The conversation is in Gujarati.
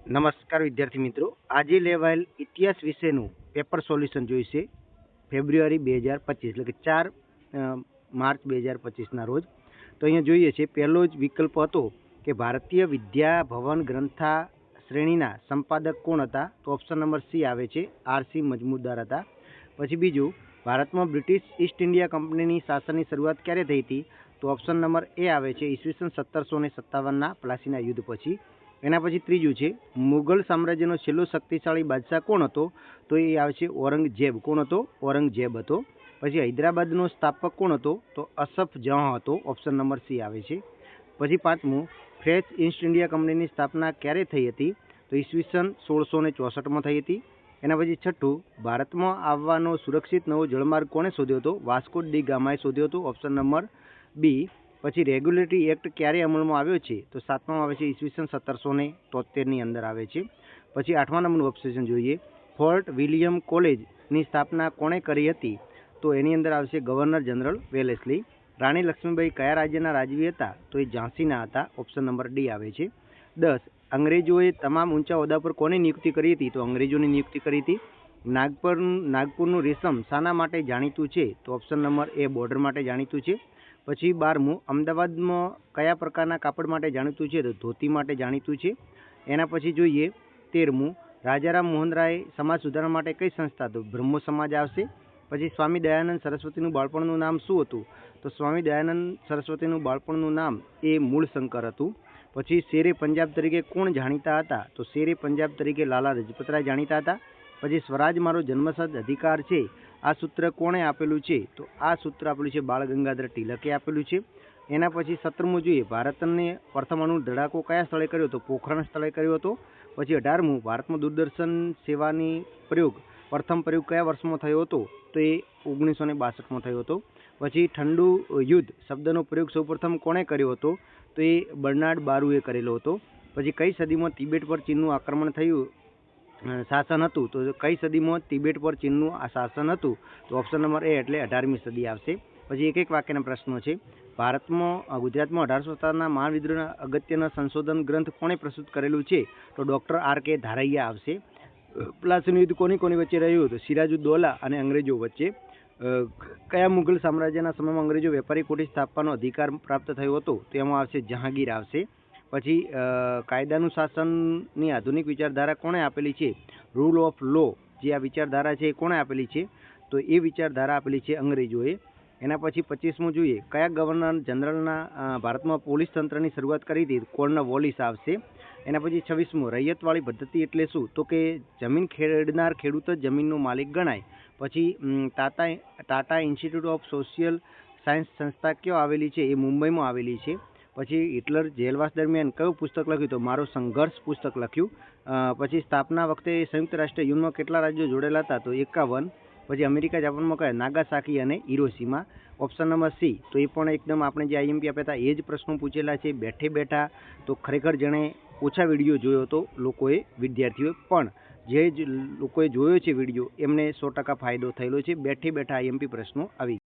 નમસ્કાર વિદ્યાર્થી મિત્રો, આજે લેવાયેલ ઇતિહાસ વિશેનું પેપર સોલ્યુશન જોઈશે ફેબ્રુઆરી 2025 એટલે કે 4 માર્ચ 2025ના રોજ. તો અહીંયા જોઈએ છે પહેલો જ વિકલ્પ હતો કે ભારતીય વિદ્યા ભવન ગ્રંથા શ્રેણીના સંપાદક કોણ હતા? તો ઓપ્શન નંબર સી આવે છે, આરસી મજમુદાર હતા. પછી બીજું, ભારતમાં બ્રિટિશ ઈસ્ટ ઇન્ડિયા કંપનીની શાસનની શરૂઆત ક્યારે થઈ હતી? તો ઓપ્શન નંબર એ આવે છે, ઈસવીસન 1757ના પ્લાસીના યુદ્ધ પછી. એના પછી ત્રીજું છે, મુઘલ સામ્રાજ્યનો છેલ્લો શક્તિશાળી બાદશાહ કોણ હતો? તો એ આવે છે ઔરંગઝેબ. કોણ હતો? ઔરંગઝેબ હતો. પછી હૈદરાબાદનો સ્થાપક કોણ હતો? તો અસફ જહાં હતો. ઓપ્શન નંબર સી આવે છે. પછી પાંચમું, ફ્રેન્ચ ઈસ્ટ ઇન્ડિયા કંપનીની સ્થાપના ક્યારે થઈ હતી? તો ઈસવીસન 1664માં થઈ હતી. એના પછી છઠ્ઠું, ભારતમાં આવવાનો સુરક્ષિત નવો જળમાર્ગ કોણે શોધ્યો હતો? વાસ્કો ડી ગામાએ શોધ્યો હતો. Option number B. પછી રેગ્યુલેટરી એક્ટ ક્યારે અમલમાં આવ્યો છે? તો સાતમાં આવે છે ઈસવીસન 1773ની અંદર આવે છે. પછી આઠમા નંબરનું ઓપ્શન જોઈએ, ફોર્ટ વિલિયમ કોલેજની સ્થાપના કોણે કરી હતી? તો એની અંદર આવશે ગવર્નર જનરલ વેલેસ્લી. રાણી લક્ષ્મીબાઈ કયા રાજ્યના રાજવી હતા? તો એ ઝાંસીના હતા. ઓપ્શન નંબર ડી આવે છે. 10, અંગ્રેજોએ તમામ ઊંચા હોદ્દા પર કોની નિયુક્તિ કરી હતી? તો અંગ્રેજોની નિયુક્તિ કરી હતી. નાગપુરનું રેશમ શાના માટે જાણીતું છે? તો ઓપ્શન નંબર એ બોર્ડર માટે જાણીતું છે. પછી 12મું, અમદાવાદમાં કયા પ્રકારના કાપડ માટે જાણીતું છે? તો ધોતી માટે જાણીતું છે. એના પછી જોઈએ 13મું, રાજારામ મોહન રાય સમાજ સુધારણા માટે કઈ સંસ્થા? તો બ્રહ્મો સમાજ આવશે. પછી સ્વામી દયાનંદ સરસ્વતીનું બાળપણનું નામ શું હતું? તો સ્વામી દયાનંદ સરસ્વતીનું બાળપણનું નામ એ મૂળશંકર હતું. પછી શેરે પંજાબ તરીકે કોણ જાણીતા હતા? તો શેરે પંજાબ તરીકે લાલા લજપતરાય જાણીતા હતા. પછી સ્વરાજ મારો જન્મસિદ્ધ અધિકાર છે, આ સૂત્ર કોણે આપેલું છે? તો આ સૂત્ર આપેલું છે બાળ ગંગાધર તિલકે આપેલું છે. એના પછી 17મું જોઈએ, ભારતને પ્રથમ અણુ ધડાકો કયા સ્થળે કર્યો? તો પોખરણ સ્થળે કર્યો હતો. પછી 18મું, ભારતમાં દૂરદર્શન સેવાની પ્રથમ પ્રયોગ કયા વર્ષમાં થયો હતો? તો એ 1962માં થયો હતો. પછી ઠંડુ યુદ્ધ શબ્દનો પ્રયોગ સૌપ્રથમ કોણે કર્યો હતો? તો એ બર્નાર્ડ બારુએ કરેલો હતો. પછી કઈ સદીમાં તિબેટ પર ચીનનું આક્રમણ થયું શાસન હતું? તો કઈ સદીમાં તિબેટ પર ચીનનું આ શાસન હતું? તો ઓપ્શન નંબર એ એટલે 18મી સદી આવશે. પછી એક વાક્યના પ્રશ્નો છે, ગુજરાતમાં 1857ના મહાવિદ્રોહના અગત્યના સંશોધન ગ્રંથ કોણે પ્રસ્તુત કરેલું છે? તો ડૉક્ટર આર.કે. ધારૈયા આવશે. પ્લાસીનું યુદ્ધ કોની વચ્ચે રહ્યું? તો સિરાજુદ્દૌલા અને અંગ્રેજો વચ્ચે. કયા મુઘલ સામ્રાજ્યના સમયમાં અંગ્રેજો વેપારી કોઠી સ્થાપવાનો અધિકાર પ્રાપ્ત થયો હતો? તો એમાં આવશે જહાંગીર આવશે. પછી કાયદાનું શાસનની આધુનિક વિચારધારા કોણે આપેલી છે? રૂલ ઓફ લો જે આ વિચારધારા છે એ કોણે આપેલી છે? તો એ વિચારધારા આપેલી છે અંગ્રેજોએ. એના પછી 25મું જોઈએ, કયા ગવર્નર જનરલના ભારતમાં પોલીસ તંત્રની શરૂઆત કરી હતી? કોર્નવોલિસ આવશે. એના પછી 26મું, રૈયતવાળી પદ્ધતિ એટલે શું? તો કે જમીન ખેડનાર ખેડૂત જ જમીનનો માલિક ગણાય. પછી Tata institute of social science સંસ્થા ક્યાં આવેલી છે? એ મુંબઈમાં આવેલી છે. પછી હિટલર જેલવાસ દરમિયાન કયું પુસ્તક લખ્યું? તો મારો સંઘર્ષ પુસ્તક લખ્યું. પછી સ્થાપના વખતે સંયુક્ત રાષ્ટ્ર યુનિયનમાં કેટલા રાજ્યો જોડેલા હતા? તો 51. પછી અમેરિકા જાપાનમાં કયા? નાગાસાકી અને હિરોશીમા. Option number C. તો એ પણ એકદમ આપણે જે આઈએમપી આપ્યા હતા એ જ પ્રશ્નો પૂછેલા છે બેઠે બેઠા. તો ખરેખર જેણે ઓછા વિડીયો જોયો હતો લોકોએ, વિદ્યાર્થીઓએ, પણ જે લોકોએ જોયો છે વિડીયો એમને 100% ફાયદો થયેલો છે. બેઠે બેઠા આઈએમપી પ્રશ્નો આવી